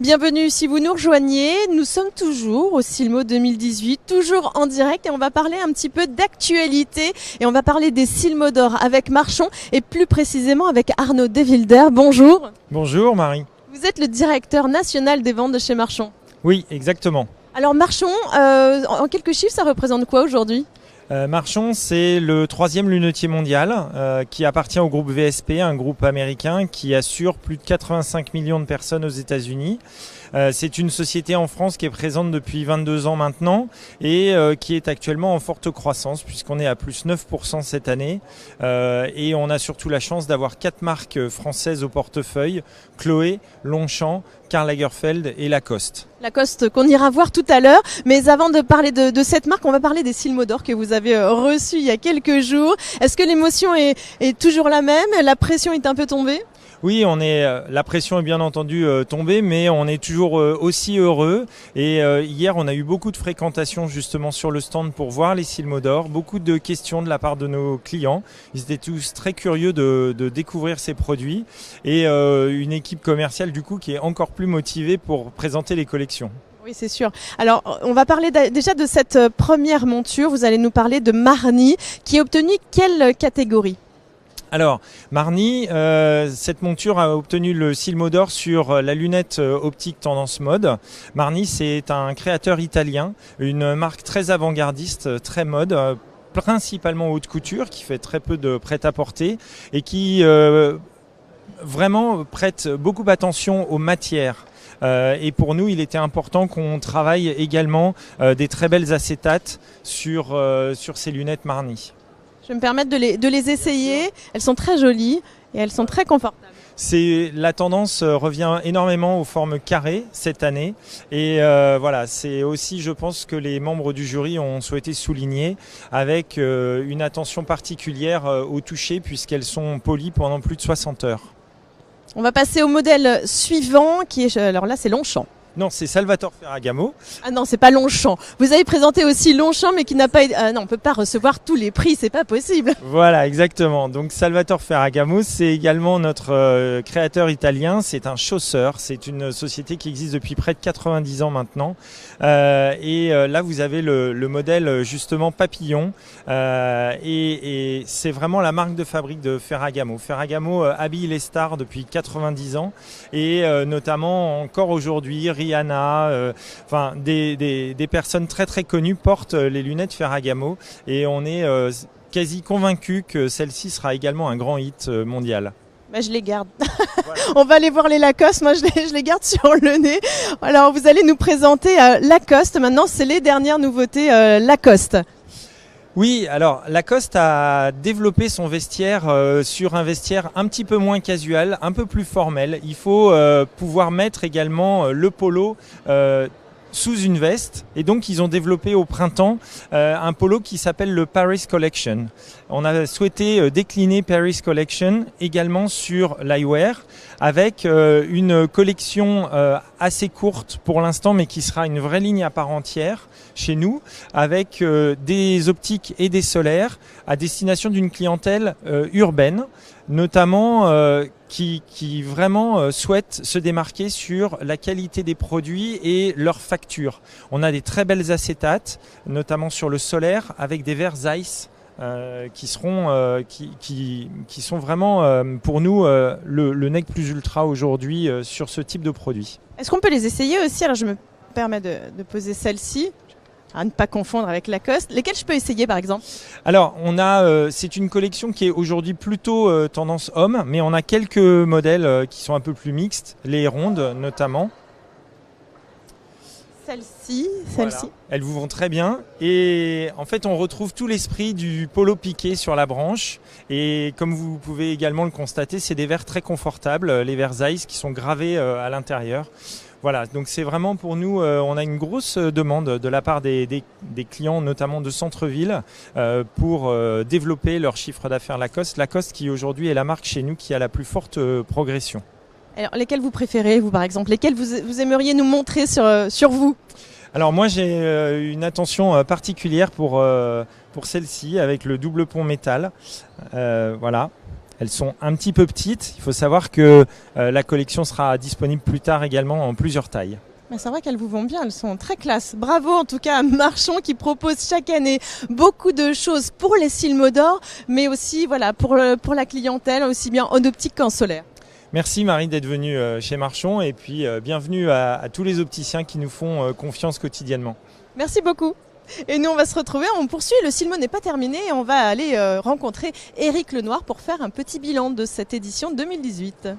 Bienvenue si vous nous rejoignez, nous sommes toujours au Silmo 2018, toujours en direct et on va parler un petit peu d'actualité et on va parler des Silmo d'or avec Marchon et plus précisément avec Arnaud Devylder. Bonjour. Bonjour Marie. Vous êtes le directeur national des ventes de chez Marchon. Oui, exactement. Alors Marchon, en quelques chiffres, ça représente quoi aujourd'hui ? Marchon, c'est le 3e lunetier mondial qui appartient au groupe VSP, un groupe américain qui assure plus de 85 millions de personnes aux États-Unis. C'est une société en France qui est présente depuis 22 ans maintenant et qui est actuellement en forte croissance puisqu'on est à plus 9% cette année. Et on a surtout la chance d'avoir 4 marques françaises au portefeuille, Chloé, Longchamp, Karl Lagerfeld et Lacoste. Lacoste qu'on ira voir tout à l'heure, mais avant de parler de cette marque, on va parler des Silmo d'or que vous avez reçus il y a quelques jours. Est-ce que l'émotion est toujours la même ? La pression est un peu tombée ? Oui, la pression est bien entendu tombée, mais on est toujours aussi heureux. Et hier, on a eu beaucoup de fréquentation justement sur le stand pour voir les Silmo d'or, beaucoup de questions de la part de nos clients. Ils étaient tous très curieux de découvrir ces produits et une équipe commerciale du coup qui est encore plus motivée pour présenter les collections. Oui, c'est sûr. Alors, on va parler déjà de cette première monture. Vous allez nous parler de Marni, qui a obtenu quelle catégorie ? Alors, Marni, cette monture a obtenu le Silmo d'or sur la lunette optique tendance mode. Marni, c'est un créateur italien, une marque très avant-gardiste, très mode, principalement haute couture, qui fait très peu de prêt-à-porter et qui vraiment prête beaucoup d'attention aux matières. Et pour nous, il était important qu'on travaille également des très belles acétates sur ces lunettes Marni. Je vais me permettre de les essayer. Elles sont très jolies et elles sont très confortables. La tendance revient énormément aux formes carrées cette année. Et voilà, c'est aussi, je pense, que les membres du jury ont souhaité souligner avec une attention particulière au toucher puisqu'elles sont polies pendant plus de 60 heures. On va passer au modèle suivant qui est, alors là c'est Longchamp. Non, c'est Salvatore Ferragamo. Ah non, c'est pas Longchamp. Vous avez présenté aussi Longchamp, mais qui n'a pas... non, on peut pas recevoir tous les prix, c'est pas possible. Voilà, exactement. Donc Salvatore Ferragamo, c'est également notre créateur italien. C'est un chausseur. C'est une société qui existe depuis près de 90 ans maintenant. Et là, vous avez le modèle justement papillon. Et c'est vraiment la marque de fabrique de Ferragamo. Ferragamo habille les stars depuis 90 ans. Et notamment encore aujourd'hui, Rihanna, enfin des personnes très très connues portent les lunettes Ferragamo et on est quasi convaincu que celle-ci sera également un grand hit mondial. Bah, je les garde. Voilà. On va aller voir les Lacoste, moi je les garde sur le nez. Alors vous allez nous présenter Lacoste, maintenant c'est les dernières nouveautés Lacoste. Oui, alors Lacoste a développé son vestiaire sur un vestiaire un petit peu moins casual, un peu plus formel. Il faut pouvoir mettre également le polo sous une veste et donc ils ont développé au printemps un polo qui s'appelle le Paris Collection. On a souhaité décliner Paris Collection également sur l'eyewear avec une collection assez courte pour l'instant mais qui sera une vraie ligne à part entière chez nous avec des optiques et des solaires à destination d'une clientèle urbaine notamment qui vraiment souhaitent se démarquer sur la qualité des produits et leur facture. On a des très belles acétates, notamment sur le solaire, avec des verres Zeiss qui sont vraiment pour nous le nec plus ultra aujourd'hui sur ce type de produit. Est-ce qu'on peut les essayer aussi ? Alors je me permets de poser celle-ci. À ne pas confondre avec Lacoste. Lesquels je peux essayer par exemple ? Alors, c'est une collection qui est aujourd'hui plutôt tendance homme, mais on a quelques modèles qui sont un peu plus mixtes, les rondes notamment. Celle-ci. Voilà. Elles vous vont très bien. Et en fait, on retrouve tout l'esprit du polo piqué sur la branche. Et comme vous pouvez également le constater, c'est des verres très confortables, les verres Zeiss qui sont gravés à l'intérieur. Voilà, donc c'est vraiment pour nous, on a une grosse demande de la part des clients, notamment de centre-ville, pour développer leur chiffre d'affaires Lacoste. Lacoste qui aujourd'hui est la marque chez nous qui a la plus forte progression. Alors, lesquels vous préférez, vous par exemple ? Lesquels vous aimeriez nous montrer sur vous ? Alors moi j'ai une attention particulière pour celle-ci avec le double pont métal. Voilà. Elles sont un petit peu petites. Il faut savoir que la collection sera disponible plus tard également en plusieurs tailles. C'est vrai qu'elles vous vont bien, elles sont très classe. Bravo en tout cas à Marchon qui propose chaque année beaucoup de choses pour les cils d'or, mais aussi voilà, pour la clientèle, aussi bien en optique qu'en solaire. Merci Marie d'être venue chez Marchon et puis bienvenue à tous les opticiens qui nous font confiance quotidiennement. Merci beaucoup. Et nous on va se retrouver, on poursuit, le Silmo n'est pas terminé et on va aller rencontrer Éric Lenoir pour faire un petit bilan de cette édition 2018.